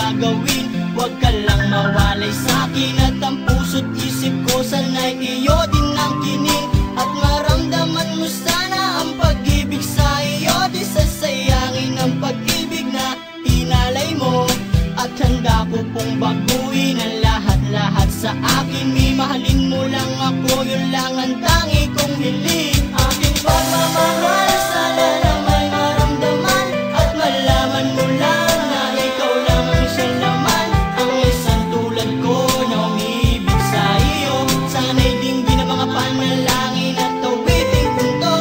gagawin. Huwag ka lang mawalay sa'kin at ang puso't isip ko sana'y iyo din ang kinin. At maramdaman mo sana ang pag-ibig sa iyo, di sasayangin ang pag-ibig na inalay mo. At handa ko pong baguhin ang lahat-lahat sa akin. Mahalin mo lang ako, yun lang ang tangi kong hiling. Aking pagmamahal, sana na may maramdaman at malaman mo lang na ikaw lang ang siyang laman. Ang isang tulad ko na umiibig sa iyo, sana'y dinggin ang mga panalangin at awiting punto.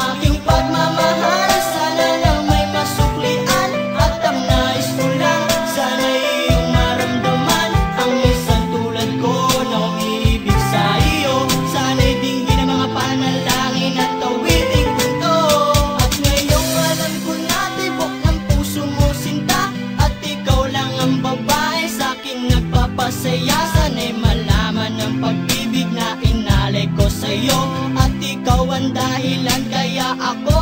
Aking pagmamahal, sana na may masuklian at ang nais ko lang, sana'y iyong maramdaman. Ang isang tulad ko na umiibig sa iyo, sana'y dinggin ang mga panalangin at awiting punto. At ngayong alam ko na tibok ng puso mo sinta, at ikaw lang ang babae sa'king nagpapasaya. Sana'y malaman ang pag-ibig na inalay ko sa'yo, at ikaw ang dahilan kaya ako